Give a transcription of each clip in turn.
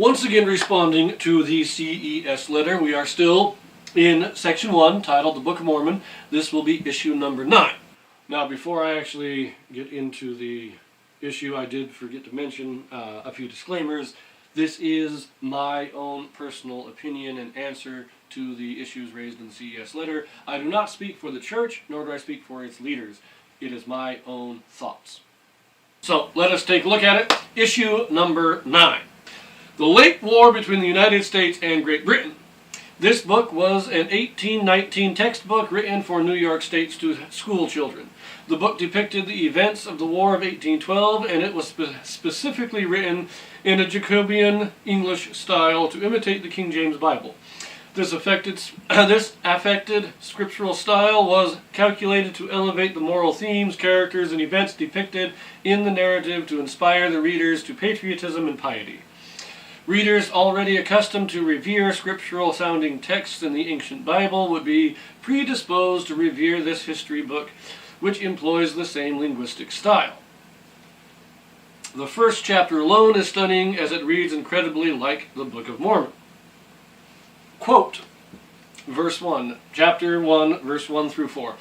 Once again responding to the CES letter, we are still in section 1 titled The Book of Mormon. This will be issue number 9. Now before I actually get into the issue, I did forget to mention a few disclaimers. This is my own personal opinion and answer to the issues raised in the CES letter. I do not speak for the church, nor do I speak for its leaders. It is my own thoughts. So let us take a look at it. Issue number 9. The Late War Between the United States and Great Britain. This book was an 1819 textbook written for New York State school children. The book depicted the events of the War of 1812, and it was specifically written in a Jacobean English style to imitate the King James Bible. This affected scriptural style was calculated to elevate the moral themes, characters, and events depicted in the narrative to inspire the readers to patriotism and piety. Readers already accustomed to revere scriptural-sounding texts in the ancient Bible would be predisposed to revere this history book, which employs the same linguistic style. The first chapter alone is stunning, as it reads incredibly like the Book of Mormon. Quote, verse 1, chapter 1, verse 1 through 4.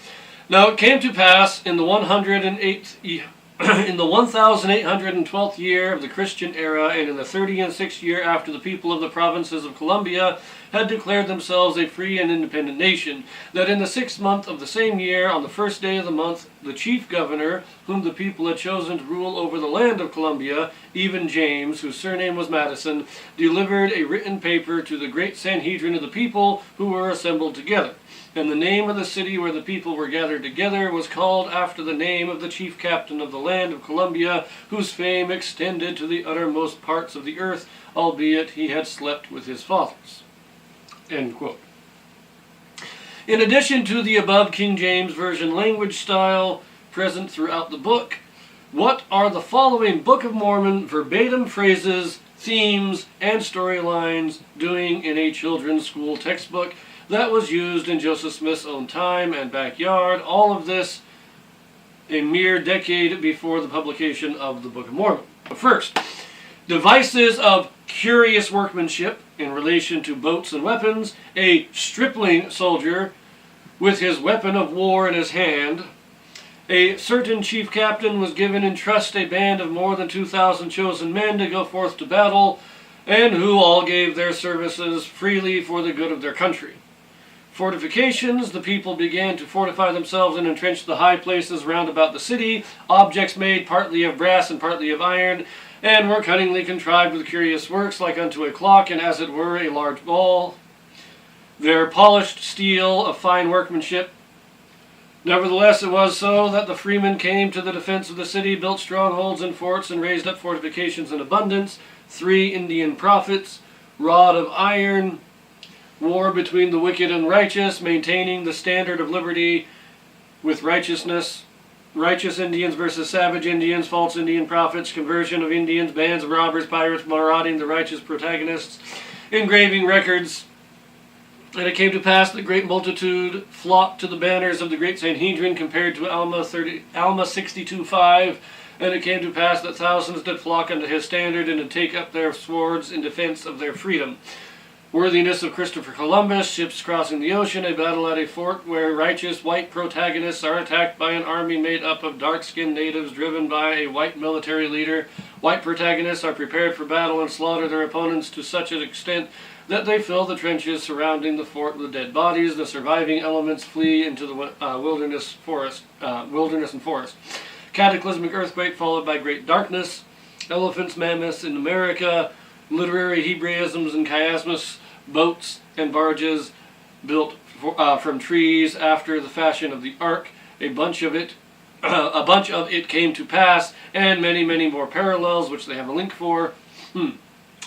Now it came to pass in the 1812th year of the Christian era, and in the 36th year after the people of the provinces of Columbia had declared themselves a free and independent nation, that in the 6th month of the same year, on the first day of the month, the chief governor, whom the people had chosen to rule over the land of Columbia, even James, whose surname was Madison, delivered a written paper to the great Sanhedrin of the people who were assembled together. And the name of the city where the people were gathered together was called after the name of the chief captain of the land of Columbia, whose fame extended to the uttermost parts of the earth, albeit he had slept with his fathers. End quote. In addition to the above King James Version language style present throughout the book, what are the following Book of Mormon verbatim phrases, themes, and storylines doing in a children's school textbook that was used in Joseph Smith's own time and backyard, all of this a mere decade before the publication of the Book of Mormon? First, devices of curious workmanship in relation to boats and weapons, a stripling soldier with his weapon of war in his hand. A certain chief captain was given in trust a band of more than 2,000 chosen men to go forth to battle, and who all gave their services freely for the good of their country. Fortifications, the people began to fortify themselves and entrench the high places round about the city, objects made partly of brass and partly of iron, and were cunningly contrived with curious works, like unto a clock, and as it were a large ball. Their polished steel of fine workmanship. Nevertheless, it was so that the Freemen came to the defense of the city, built strongholds and forts, and raised up fortifications in abundance. 3 Indian prophets, rod of iron, war between the wicked and righteous, maintaining the standard of liberty with righteousness, righteous Indians versus savage Indians, false Indian prophets, conversion of Indians, bands of robbers, pirates, marauding the righteous protagonists, engraving records. And it came to pass that great multitude flocked to the banners of the great Sanhedrin, compared to Alma 62:5. And it came to pass that thousands did flock unto his standard, and did take up their swords in defense of their freedom. Worthiness of Christopher Columbus, ships crossing the ocean, a battle at a fort where righteous white protagonists are attacked by an army made up of dark-skinned natives driven by a white military leader. White protagonists are prepared for battle and slaughter their opponents to such an extent that they fill the trenches surrounding the fort with dead bodies. The surviving elements flee into the wilderness and forest. Cataclysmic earthquake followed by great darkness. Elephants, mammoths in America. Literary Hebraisms and Chiasmus, boats and barges built from trees after the fashion of the ark. A bunch of it came to pass, and many, many more parallels, which they have a link for.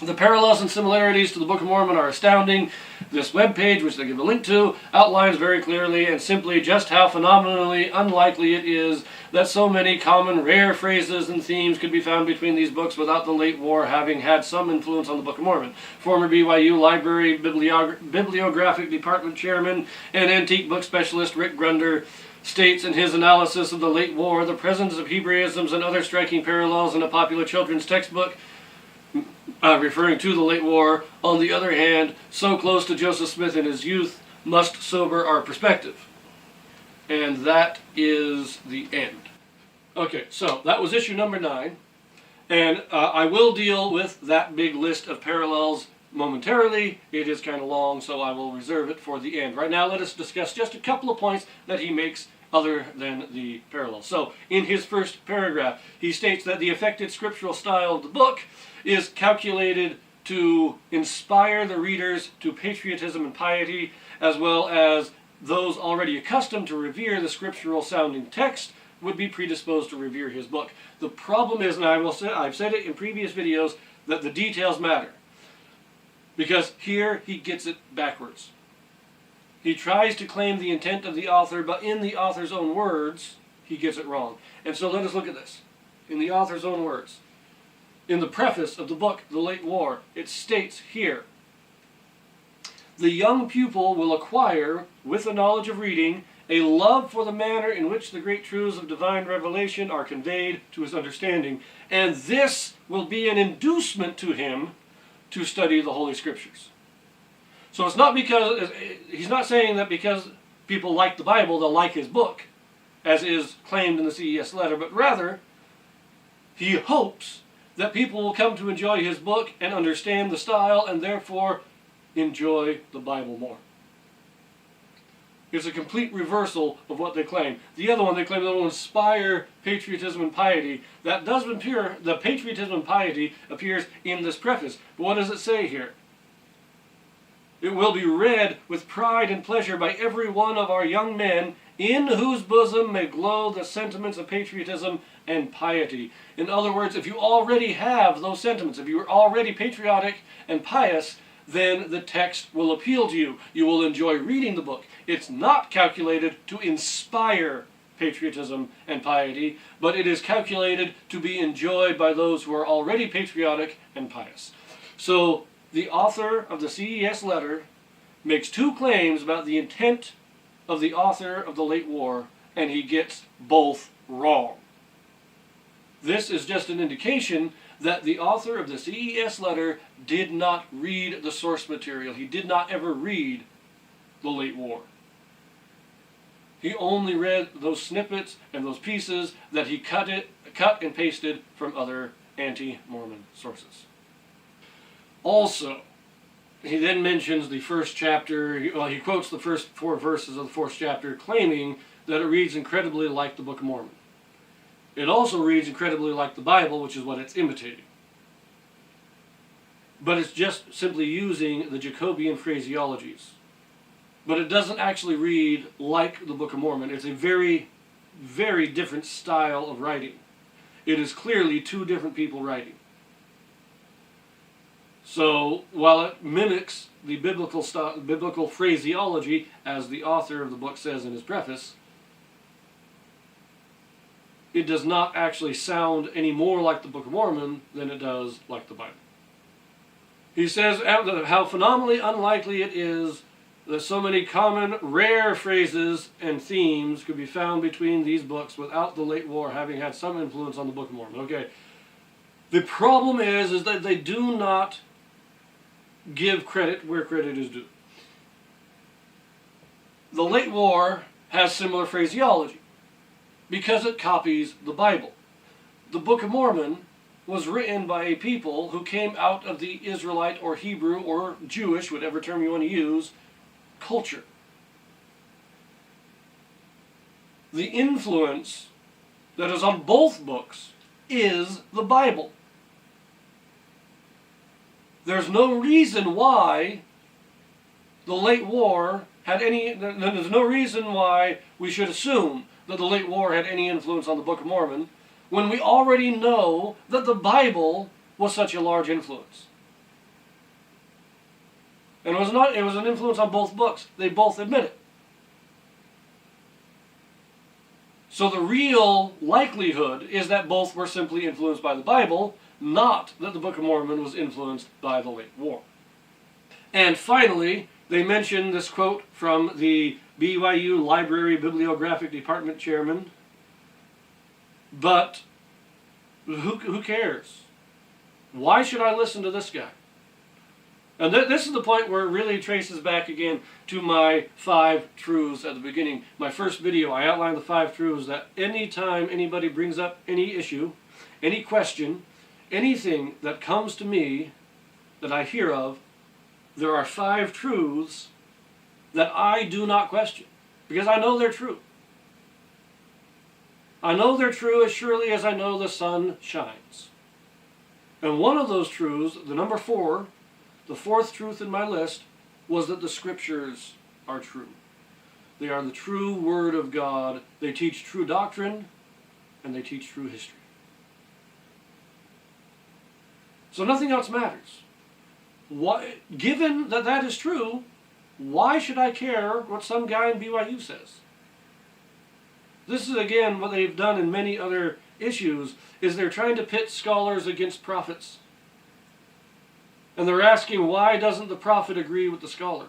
The parallels and similarities to the Book of Mormon are astounding. This webpage, which they give a link to, outlines very clearly and simply just how phenomenally unlikely it is that so many common rare phrases and themes could be found between these books without the late war having had some influence on the Book of Mormon. Former BYU Library Bibliographic Department Chairman and antique book specialist Rick Grunder states in his analysis of the late war the presence of Hebraisms and other striking parallels in a popular children's textbook referring to the late war, on the other hand, so close to Joseph Smith in his youth, must sober our perspective. And that is the end. Okay, so that was issue number 9. And I will deal with that big list of parallels momentarily. It is kind of long, so I will reserve it for the end. Right now, let us discuss just a couple of points that he makes other than the parallels. So, in his first paragraph, he states that the affected scriptural style of the book is calculated to inspire the readers to patriotism and piety, as well as those already accustomed to revere the scriptural sounding text would be predisposed to revere his book. The problem is, and I've said it in previous videos, that the details matter. Because here he gets it backwards. He tries to claim the intent of the author, but in the author's own words, he gets it wrong. And so let us look at this. In the author's own words. In the preface of the book, The Late War, it states here, "The young pupil will acquire, with the knowledge of reading, a love for the manner in which the great truths of divine revelation are conveyed to his understanding, and this will be an inducement to him to study the Holy Scriptures." So it's not because, he's not saying that because people like the Bible, they'll like his book, as is claimed in the CES letter, but rather, he hopes that people will come to enjoy his book and understand the style, and therefore enjoy the Bible more. It's a complete reversal of what they claim. The other one, they claim that it will inspire patriotism and piety. That does appear, the patriotism and piety appears in this preface. But what does it say here? "It will be read with pride and pleasure by every one of our young men, in whose bosom may glow the sentiments of patriotism and piety." In other words, if you already have those sentiments, if you are already patriotic and pious, then the text will appeal to you. You will enjoy reading the book. It's not calculated to inspire patriotism and piety, but it is calculated to be enjoyed by those who are already patriotic and pious. So the author of the CES letter makes 2 claims about the intent of the author of the late war, and he gets both wrong. This is just an indication that the author of the CES letter did not read the source material. He did not ever read the late war. He only read those snippets and those pieces that he cut and pasted from other anti-Mormon sources. Also, he then mentions the first chapter, he quotes the first 4 verses of the 4th chapter, claiming that it reads incredibly like the Book of Mormon. It also reads incredibly like the Bible, which is what it's imitating. But it's just simply using the Jacobean phraseologies. But it doesn't actually read like the Book of Mormon. It's a very, very different style of writing. It is clearly 2 different people writing. So, while it mimics the biblical phraseology, as the author of the book says in his preface, it does not actually sound any more like the Book of Mormon than it does like the Bible. He says how phenomenally unlikely it is that so many common, rare phrases and themes could be found between these books without the late war having had some influence on the Book of Mormon. Okay, the problem is that they do not give credit where credit is due. The late war has similar phraseology because it copies the Bible. The Book of Mormon was written by a people who came out of the Israelite or Hebrew or Jewish, whatever term you want to use, culture. The influence that is on both books is the Bible. There's no reason why the late war had any, there's no reason why we should assume that the late war had any influence on the Book of Mormon when we already know that the Bible was such a large influence. And it was an influence on both books. They both admit it. So the real likelihood is that both were simply influenced by the Bible, not that the Book of Mormon was influenced by the late war. And finally, they mention this quote from the BYU Library Bibliographic Department chairman. But who cares? Why should I listen to this guy? And this is the point where it really traces back again to my 5 truths at the beginning. My first video, I outlined the 5 truths that anytime anybody brings up any issue, any question, anything that comes to me that I hear of, there are 5 truths that I do not question, because I know they're true. I know they're true as surely as I know the sun shines. And one of those truths, the number 4, the 4th truth in my list, was that the Scriptures are true. They are the true Word of God. They teach true doctrine, and they teach true history. So nothing else matters. Given that that is true, why should I care what some guy in BYU says? This is, again, what they've done in many other issues, is they're trying to pit scholars against prophets. And they're asking, why doesn't the prophet agree with the scholar?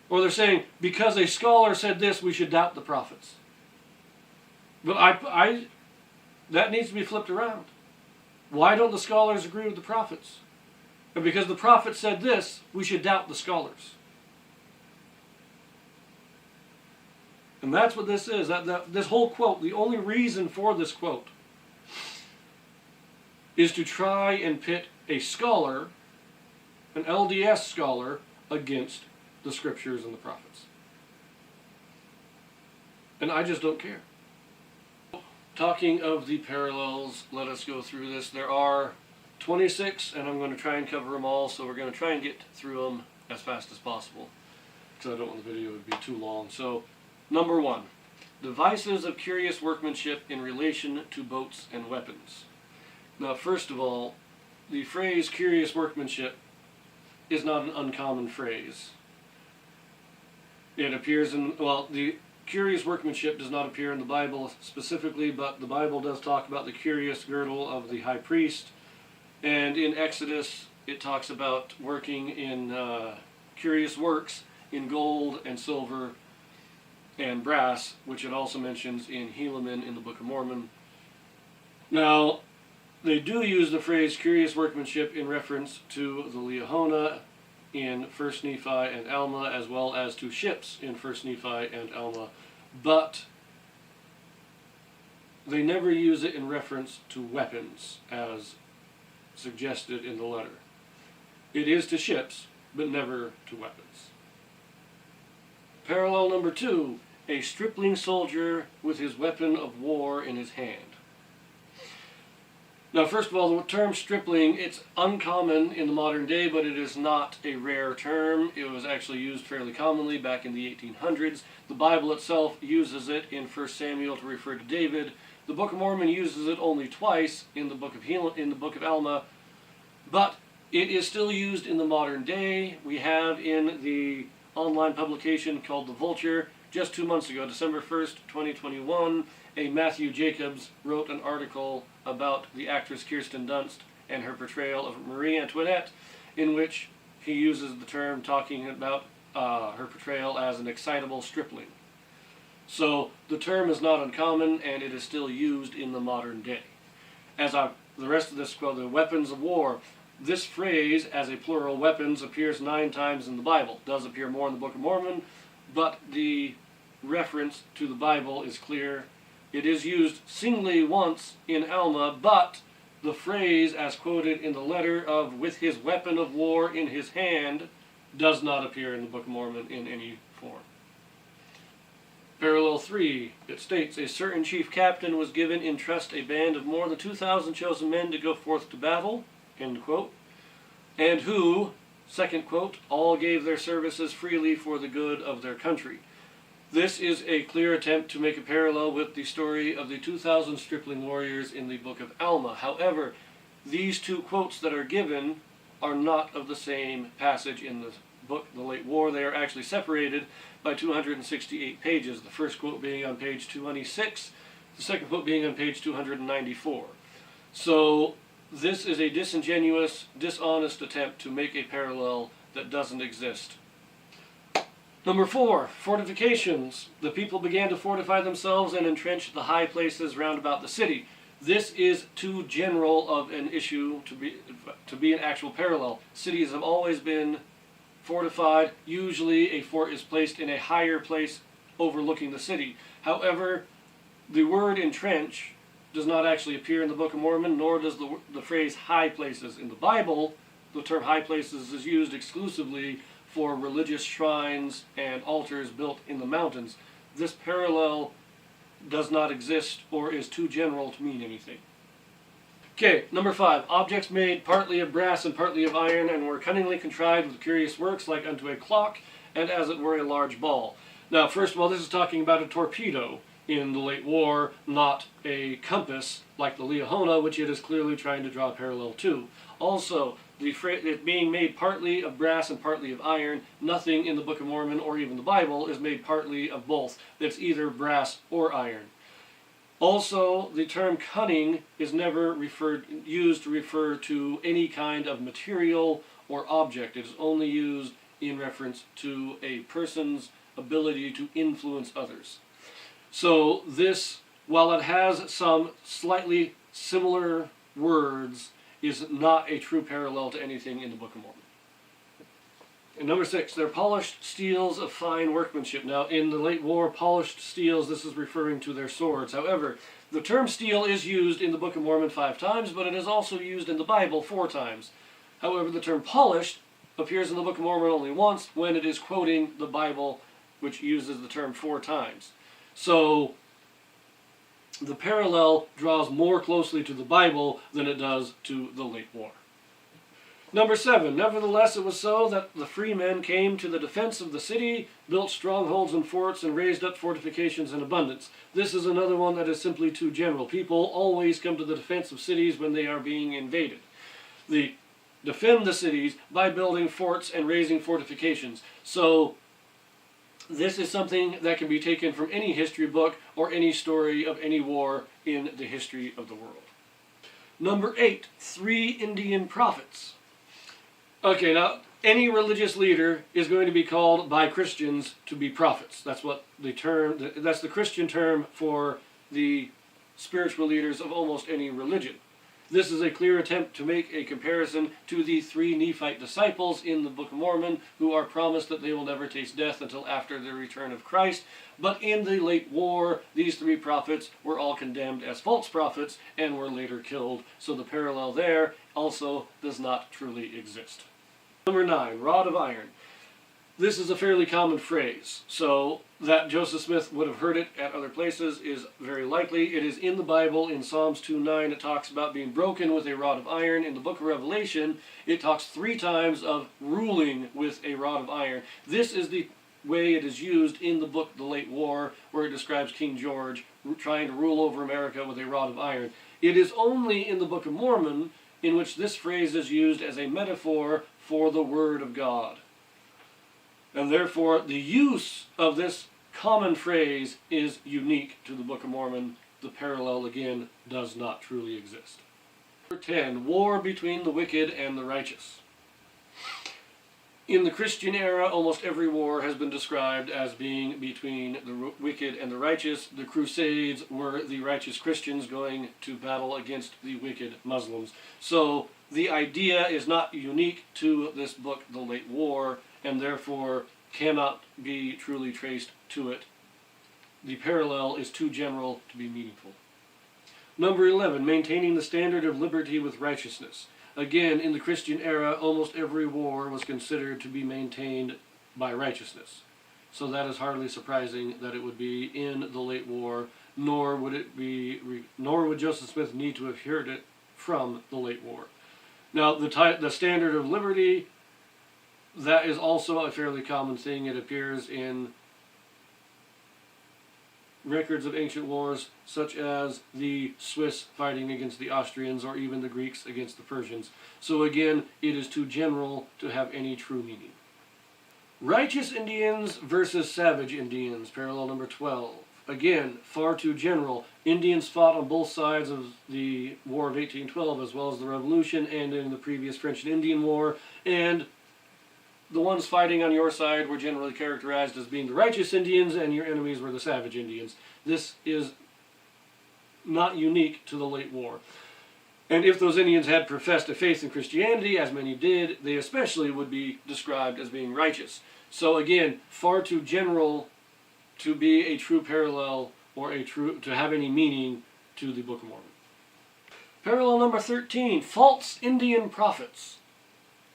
Or they're saying, because a scholar said this, we should doubt the prophets. But that needs to be flipped around. Why don't the scholars agree with the prophets? And because the prophet said this, we should doubt the scholars. And that's what this is. This whole quote, the only reason for this quote is to try and pit a scholar, an LDS scholar, against the Scriptures and the prophets. And I just don't care. Talking of the parallels, let us go through this. There are 26, and I'm going to try and cover them all, so we're going to try and get through them as fast as possible, because I don't want the video to be too long. So, number 1, devices of curious workmanship in relation to boats and weapons. Now, first of all, the phrase curious workmanship is not an uncommon phrase. It appears in, well, the curious workmanship does not appear in the Bible specifically, but the Bible does talk about the curious girdle of the high priest. And in Exodus, it talks about working in curious works in gold and silver and brass, which it also mentions in Helaman in the Book of Mormon. Now, they do use the phrase curious workmanship in reference to the Liahona in 1 Nephi and Alma, as well as to ships in 1 Nephi and Alma, but they never use it in reference to weapons, as suggested in the letter. It is to ships, but never to weapons. Parallel number 2, a stripling soldier with his weapon of war in his hand. Now, first of all, the term stripling, it's uncommon in the modern day, but it is not a rare term. It was actually used fairly commonly back in the 1800s. The Bible itself uses it in 1 Samuel to refer to David. The Book of Mormon uses it only twice in the Book of Alma, but it is still used in the modern day. We have in the online publication called The Vulture, just 2 months ago, December 1st, 2021, a Matthew Jacobs wrote an article about the actress Kirsten Dunst and her portrayal of Marie Antoinette, in which he uses the term talking about her portrayal as an excitable stripling. So the term is not uncommon, and it is still used in the modern day. As the rest of this quote, the weapons of war, this phrase as a plural weapons appears 9 times in the Bible. It does appear more in the Book of Mormon, but the reference to the Bible is clear. It is used singly once in Alma, but the phrase as quoted in the letter of with his weapon of war in his hand does not appear in the Book of Mormon in any form. Parallel 3, it states, a certain chief captain was given in trust a band of more than 2,000 chosen men to go forth to battle, end quote, and who, second quote, all gave their services freely for the good of their country. This is a clear attempt to make a parallel with the story of the 2,000 stripling warriors in the Book of Alma. However, these 2 quotes that are given are not of the same passage in the book, The Late War. They are actually separated by 268 pages, the first quote being on page 226, the second quote being on page 294. So this is a disingenuous, dishonest attempt to make a parallel that doesn't exist. Number 4, fortifications. The people began to fortify themselves and entrench the high places round about the city. This is too general of an issue to be an actual parallel. Cities have always been fortified. Usually a fort is placed in a higher place overlooking the city. However, the word entrench does not actually appear in the Book of Mormon, nor does the phrase high places. In the Bible, the term high places is used exclusively for religious shrines and altars built in the mountains. This parallel does not exist or is too general to mean anything. Okay, number 5. Objects made partly of brass and partly of iron, and were cunningly contrived with curious works, like unto a clock, and as it were a large ball. Now, first of all, this is talking about a torpedo in the late war, not a compass like the Liahona, which it is clearly trying to draw a parallel to. Also, it being made partly of brass and partly of iron, nothing in the Book of Mormon or even the Bible is made partly of both. It's either brass or iron. Also, the term cunning is never used to refer to any kind of material or object. It is only used in reference to a person's ability to influence others. So this, while it has some slightly similar words, is not a true parallel to anything in the Book of Mormon. And number 6, they're polished steels of fine workmanship. Now, in the late war, polished steels, this is referring to their swords. However, the term steel is used in the Book of Mormon 5 times, but it is also used in the Bible 4 times. However, the term polished appears in the Book of Mormon only once, when it is quoting the Bible, which uses the term 4 times. So, the parallel draws more closely to the Bible than it does to the late war. Number 7, nevertheless it was so that the freemen came to the defense of the city, built strongholds and forts, and raised up fortifications in abundance. This is another one that is simply too general. People always come to the defense of cities when they are being invaded. They defend the cities by building forts and raising fortifications. So, this is something that can be taken from any history book or any story of any war in the history of the world. Number 8, 3 Indian prophets. Okay, now, any religious leader is going to be called by Christians to be prophets. That's what that's the Christian term for the spiritual leaders of almost any religion. This is a clear attempt to make a comparison to the 3 Nephite disciples in the Book of Mormon, who are promised that they will never taste death until after the return of Christ. But in the late war, these 3 prophets were all condemned as false prophets and were later killed. So the parallel there also does not truly exist. Number 9, rod of iron. This is a fairly common phrase, so that Joseph Smith would have heard it at other places is very likely. It is in the Bible. In Psalms 2:9, it talks about being broken with a rod of iron. In the book of Revelation, it talks 3 times of ruling with a rod of iron. This is the way it is used in the book The Late War, where it describes King George trying to rule over America with a rod of iron. It is only in the Book of Mormon in which this phrase is used as a metaphor for the Word of God. And therefore, the use of this common phrase is unique to the Book of Mormon. The parallel, again, does not truly exist. Number 10, war between the wicked and the righteous. In the Christian era, almost every war has been described as being between the wicked and the righteous. The Crusades were the righteous Christians going to battle against the wicked Muslims. So the idea is not unique to this book, The Late War, and therefore cannot be truly traced to it. The parallel is too general to be meaningful. Number 11, maintaining the standard of liberty with righteousness. Again, in the Christian era, almost every war was considered to be maintained by righteousness. So that is hardly surprising that it would be in the late war, nor would Joseph Smith need to have heard it from the late war. Now, the standard of liberty, that is also a fairly common thing. It appears in records of ancient wars, such as the Swiss fighting against the Austrians, or even the Greeks against the Persians. So again, it is too general to have any true meaning. Righteous Indians versus savage Indians, parallel number 12. Again, far too general. Indians fought on both sides of the War of 1812, as well as the Revolution, and in the previous French and Indian War, and the ones fighting on your side were generally characterized as being the righteous Indians, and your enemies were the savage Indians. This is not unique to the late war. And if those Indians had professed a faith in Christianity, as many did, they especially would be described as being righteous. So again, far too general to be a true parallel or to have any meaning to the Book of Mormon. Parallel number 13, false Indian prophets.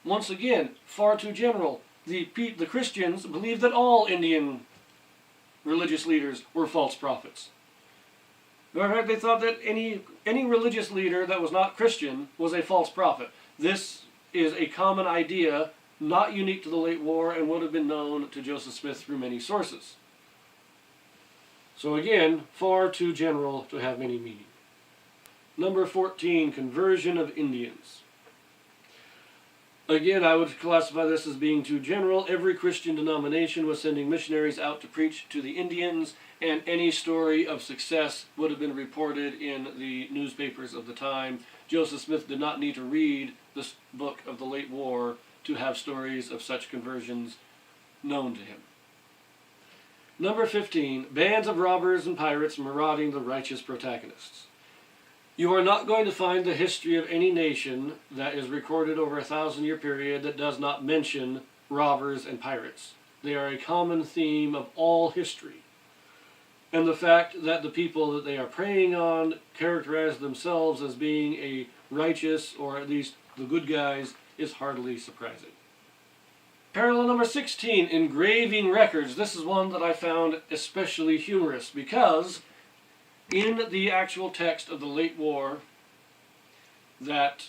Once again, far too general. The Christians believed that all Indian religious leaders were false prophets. They thought that any religious leader that was not Christian was a false prophet. This is a common idea, not unique to the late war, and would have been known to Joseph Smith through many sources. So again, far too general to have any meaning. Number 14, conversion of Indians. Again, I would classify this as being too general. Every Christian denomination was sending missionaries out to preach to the Indians, and any story of success would have been reported in the newspapers of the time. Joseph Smith did not need to read this book of the late war to have stories of such conversions known to him. Number 15, bands of robbers and pirates marauding the righteous protagonists. You are not going to find the history of any nation that is recorded over a 1,000-year period that does not mention robbers and pirates. They are a common theme of all history. And the fact that the people that they are preying on characterize themselves as being a righteous, or at least the good guys, is hardly surprising. Parallel number 16, engraving records. This is one that I found especially humorous because in the actual text of the late war, that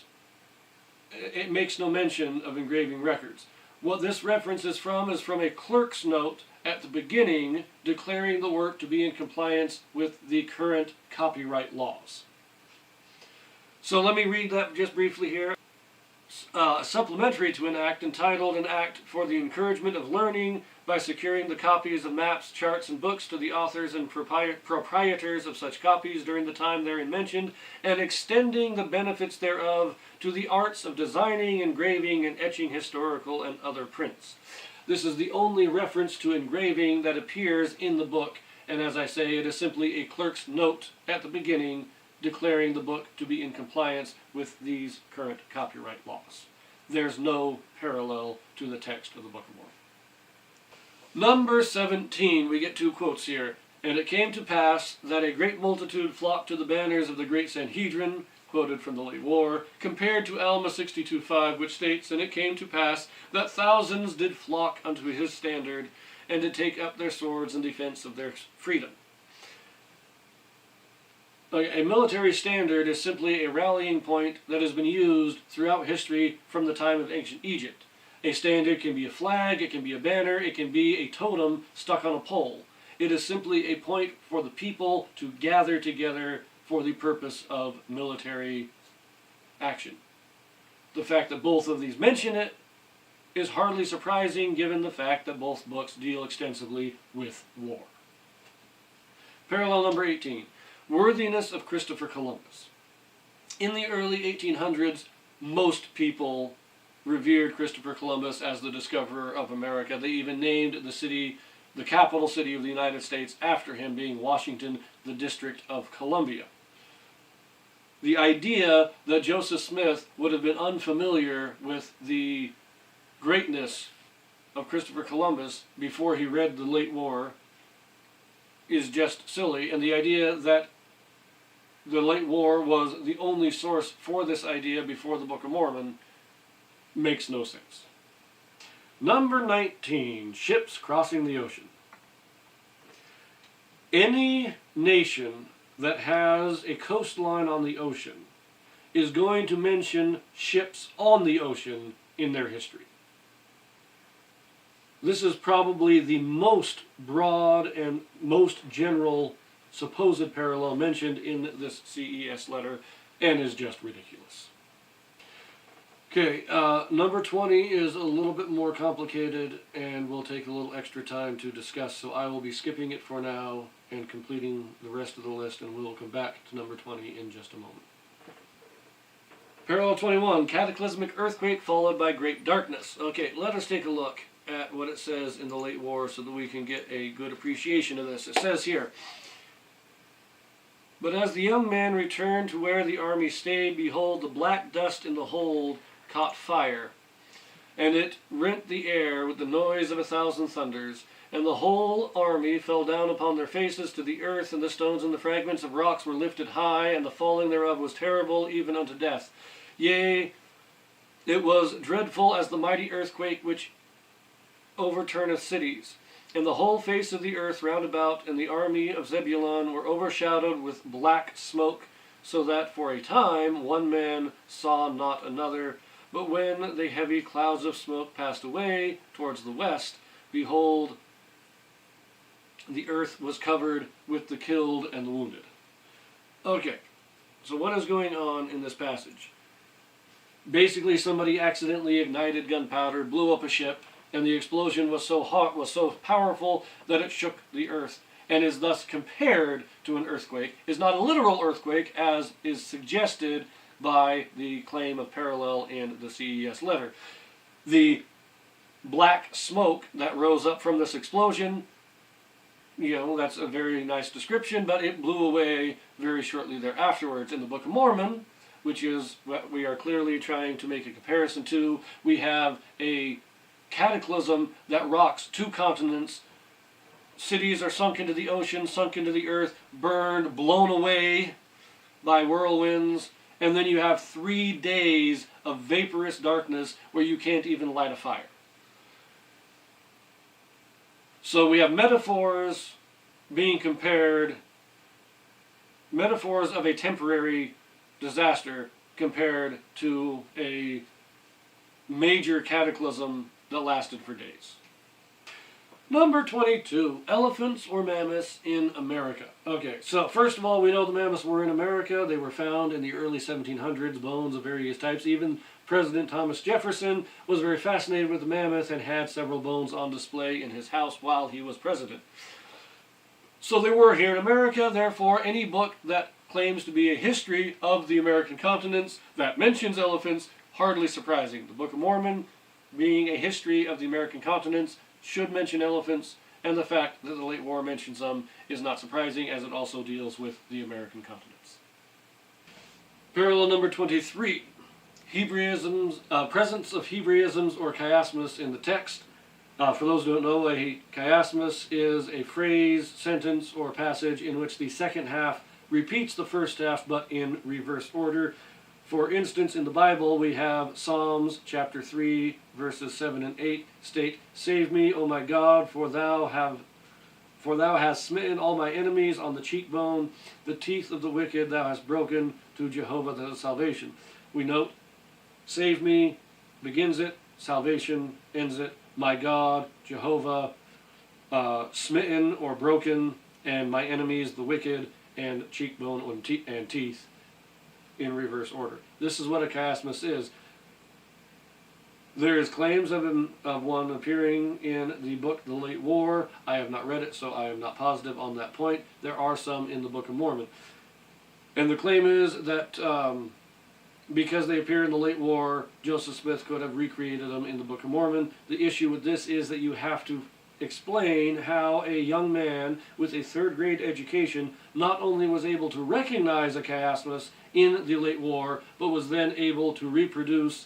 it makes no mention of engraving records. What this reference is from a clerk's note at the beginning declaring the work to be in compliance with the current copyright laws. So let me read that just briefly here. Supplementary to an act entitled An Act for the Encouragement of Learning by securing the copies of maps, charts, and books to the authors and proprietors of such copies during the time therein mentioned, and extending the benefits thereof to the arts of designing, engraving, and etching historical and other prints. This is the only reference to engraving that appears in the book, and as I say, it is simply a clerk's note at the beginning declaring the book to be in compliance with these current copyright laws. There's no parallel to the text of the Book of Mormon. Number 17, we get two quotes here. And it came to pass that a great multitude flocked to the banners of the great Sanhedrin, quoted from the late war, compared to Alma 62:5, which states, And it came to pass that thousands did flock unto his standard, and did take up their swords in defense of their freedom. A military standard is simply a rallying point that has been used throughout history from the time of ancient Egypt. A standard can be a flag, it can be a banner, it can be a totem stuck on a pole. It is simply a point for the people to gather together for the purpose of military action. The fact that both of these mention it is hardly surprising given the fact that both books deal extensively with war. Parallel number 18. Worthiness of Christopher Columbus. In the early 1800s, most people revered Christopher Columbus as the discoverer of America. They even named the city, the capital city of the United States, after him, being Washington, the District of Columbia. The idea that Joseph Smith would have been unfamiliar with the greatness of Christopher Columbus before he read the late war is just silly, and the idea that the late war was the only source for this idea before the Book of Mormon makes no sense. Number 19, ships crossing the ocean. Any nation that has a coastline on the ocean is going to mention ships on the ocean in their history. This is probably the most broad and most general supposed parallel mentioned in this CES letter, and is just ridiculous. Okay, number 20 is a little bit more complicated and will take a little extra time to discuss, so I will be skipping it for now and completing the rest of the list, and we'll come back to number 20 in just a moment. Parallel 21, cataclysmic earthquake followed by great darkness. Okay, let us take a look at what it says in the late war so that we can get a good appreciation of this. It says here, But as the young man returned to where the army stayed, behold, the black dust in the hold caught fire, and it rent the air with the noise of 1,000 thunders. And the whole army fell down upon their faces to the earth, and the stones and the fragments of rocks were lifted high, and the falling thereof was terrible, even unto death. Yea, it was dreadful as the mighty earthquake which overturneth cities. And the whole face of the earth round about and the army of Zebulun were overshadowed with black smoke, so that for a time one man saw not another. But when the heavy clouds of smoke passed away towards the west, behold, the earth was covered with the killed and the wounded. Okay, so what is going on in this passage? Basically, somebody accidentally ignited gunpowder, blew up a ship, and the explosion was so hot, was so powerful that it shook the earth, and is thus compared to an earthquake. Is not a literal earthquake, as is suggested by the claim of parallel in the CES letter. The black smoke that rose up from this explosion, that's a very nice description, but it blew away very shortly thereafterwards. In the Book of Mormon, which is what we are clearly trying to make a comparison to, we have a cataclysm that rocks 2 continents. Cities are sunk into the ocean, sunk into the earth, burned, blown away by whirlwinds, and then you have 3 days of vaporous darkness where you can't even light a fire. So we have metaphors being compared, metaphors of a temporary disaster compared to a major cataclysm that lasted for days. Number 22, elephants or mammoths in America. Okay, so first of all, we know the mammoths were in America. They were found in the early 1700s, bones of various types. Even President Thomas Jefferson was very fascinated with the mammoth and had several bones on display in his house while he was president. So they were here in America. Therefore, any book that claims to be a history of the American continents that mentions elephants, hardly surprising. The Book of Mormon, being a history of the American continents, should mention elephants, and the fact that the late war mentions them is not surprising, as it also deals with the American continents. Parallel number 23. Hebraisms, presence of Hebraisms or chiasmus in the text. For those who don't know, a chiasmus is a phrase, sentence, or passage in which the second half repeats the first half but in reverse order. For instance, in the Bible, we have Psalms chapter 3, verses 7 and 8 state, "Save me, O my God, for thou hast smitten all my enemies on the cheekbone, the teeth of the wicked thou hast broken, to Jehovah the salvation." We note, save me begins it, salvation ends it, my God, Jehovah, smitten or broken, and my enemies, the wicked, and cheekbone and teeth, in reverse order. This is what a chiasmus is. There is claims of one appearing in the book The Late War. I have not read it, so I am not positive on that point. There are some in the Book of Mormon. And the claim is that because they appear in the Late War, Joseph Smith could have recreated them in the Book of Mormon. The issue with this is that you have to explain how a young man with a 3rd grade education not only was able to recognize a chiasmus in the Late War, but was then able to reproduce,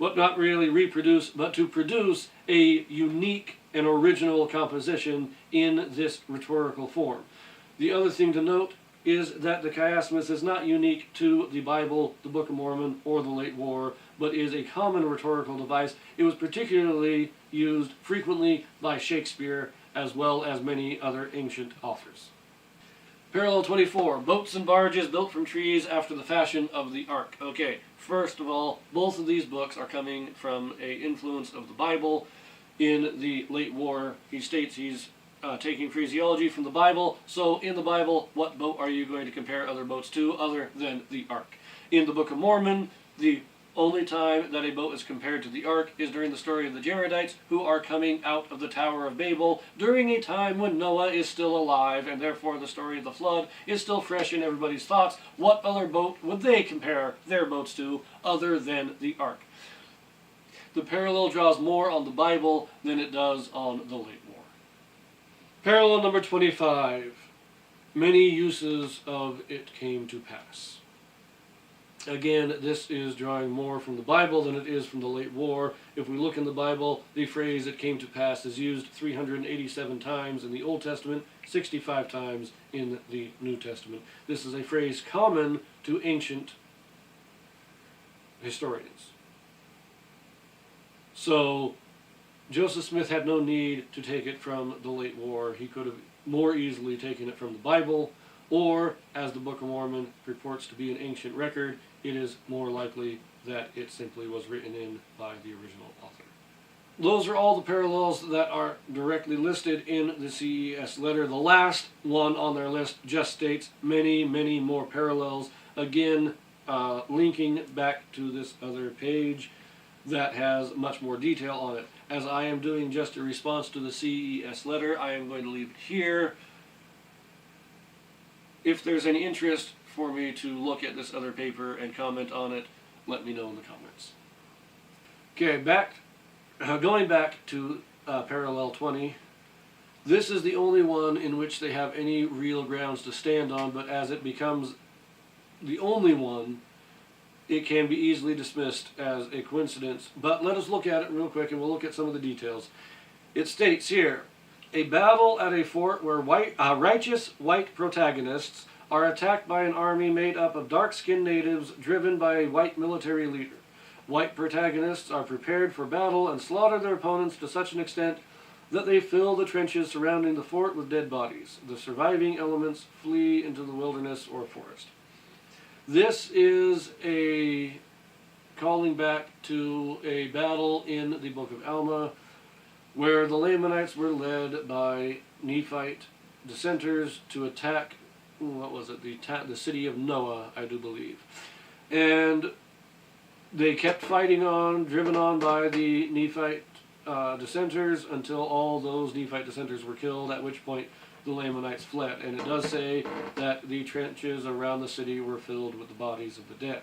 well, not really reproduce, but to produce a unique and original composition in this rhetorical form. The other thing to note is that the chiasmus is not unique to the Bible, the Book of Mormon, or the Late War, but is a common rhetorical device. It was particularly used frequently by Shakespeare, as well as many other ancient authors. Parallel 24, boats and barges built from trees after the fashion of the ark. Okay, first of all, both of these books are coming from an influence of the Bible. In the Late War, he states he's taking phraseology from the Bible. So in the Bible, what boat are you going to compare other boats to other than the ark? In the Book of Mormon, the only time that a boat is compared to the ark is during the story of the Jaredites, who are coming out of the Tower of Babel during a time when Noah is still alive, and therefore the story of the flood is still fresh in everybody's thoughts. What other boat would they compare their boats to other than the ark? The parallel draws more on the Bible than it does on the Late War. Parallel number 25. many uses of it came to pass. Again, this is drawing more from the Bible than it is from the late war. If we look in the Bible, the phrase "it came to pass" is used 387 times in the Old Testament, 65 times in the New Testament. This is a phrase common to ancient historians. So, Joseph Smith had no need to take it from the late war. He could have more easily taken it from the Bible, or, as the Book of Mormon purports to be an ancient record, it is more likely that it simply was written in by the original author. Those are all the parallels that are directly listed in the CES letter. The last one on their list just states many, many more parallels. Again, linking back to this other page that has much more detail on it. As I am doing just a response to the CES letter, I am going to leave it here. If there's any interest for me to look at this other paper and comment on it, let me know in the comments. Okay, going back to parallel 20. This is the only one in which they have any real grounds to stand on, but as it becomes the only one, it can be easily dismissed as a coincidence. But let us look at it real quick and we'll look at some of the details. It states here, a battle at a fort where righteous white protagonists are attacked by an army made up of dark-skinned natives driven by a white military leader. White protagonists are prepared for battle and slaughter their opponents to such an extent that they fill the trenches surrounding the fort with dead bodies. The surviving elements flee into the wilderness or forest. This is a calling back to a battle in the Book of Alma, where the Lamanites were led by Nephite dissenters to attack, the city of Noah, I do believe. And they kept fighting on, driven on by the Nephite dissenters, until all those Nephite dissenters were killed, at which point the Lamanites fled. And it does say that the trenches around the city were filled with the bodies of the dead.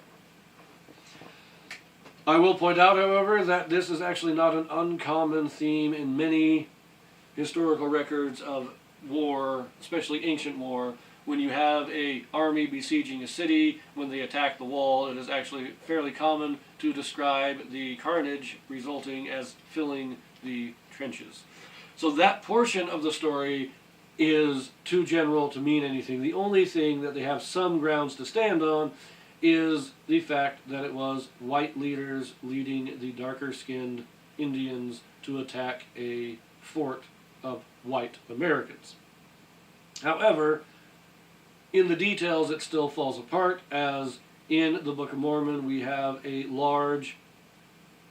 I will point out, however, that this is actually not an uncommon theme in many historical records of war, especially ancient war. When you have an army besieging a city, when they attack the wall, it is actually fairly common to describe the carnage resulting as filling the trenches. So that portion of the story is too general to mean anything. The only thing that they have some grounds to stand on is the fact that it was white leaders leading the darker-skinned Indians to attack a fort of white Americans. However, in the details it still falls apart, as in the Book of Mormon we have a large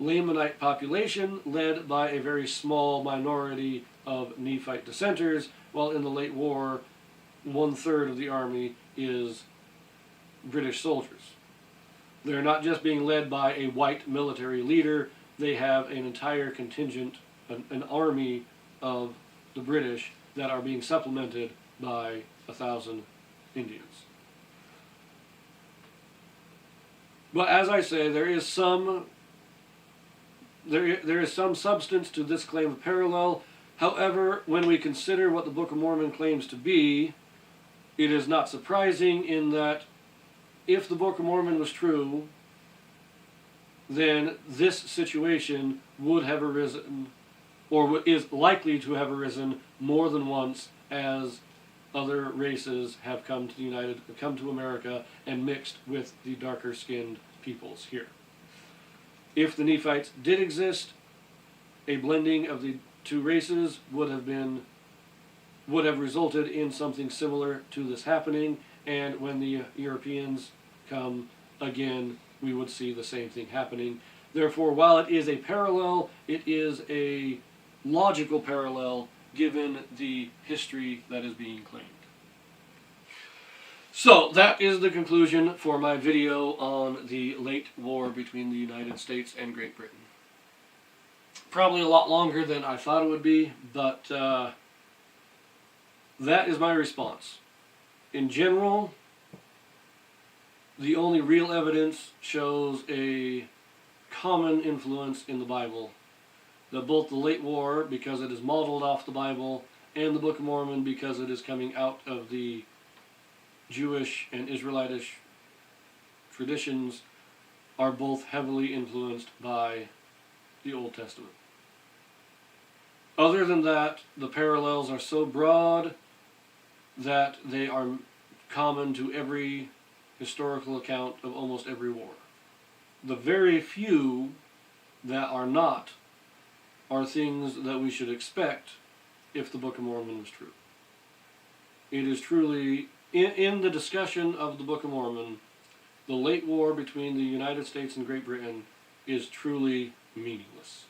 Lamanite population led by a very small minority of Nephite dissenters, while in the late war 1/3 of the army is British soldiers. They're not just being led by a white military leader, they have an entire contingent, an army of the British that are being supplemented by 1,000 Indians. But as I say, there is some substance to this claim of parallel. However, when we consider what the Book of Mormon claims to be, it is not surprising in that if the Book of Mormon was true, then this situation would have arisen, or is likely to have arisen more than once, as other races have come to America and mixed with the darker-skinned peoples here. If the Nephites did exist, a blending of the two races would have resulted in something similar to this happening, and when the Europeans come again, we would see the same thing happening. Therefore, while it is a parallel, it is a logical parallel given the history that is being claimed. So, that is the conclusion for my video on the late war between the United States and Great Britain. Probably a lot longer than I thought it would be, but that is my response. In general, the only real evidence shows a common influence in the Bible. That both the late war, because it is modeled off the Bible, and the Book of Mormon, because it is coming out of the Jewish and Israelitish traditions are both heavily influenced by the Old Testament. Other than that, the parallels are so broad that they are common to every historical account of almost every war. The very few that are not are things that we should expect if the Book of Mormon was true. It is truly, in the discussion of the Book of Mormon, the late war between the United States and Great Britain is truly meaningless.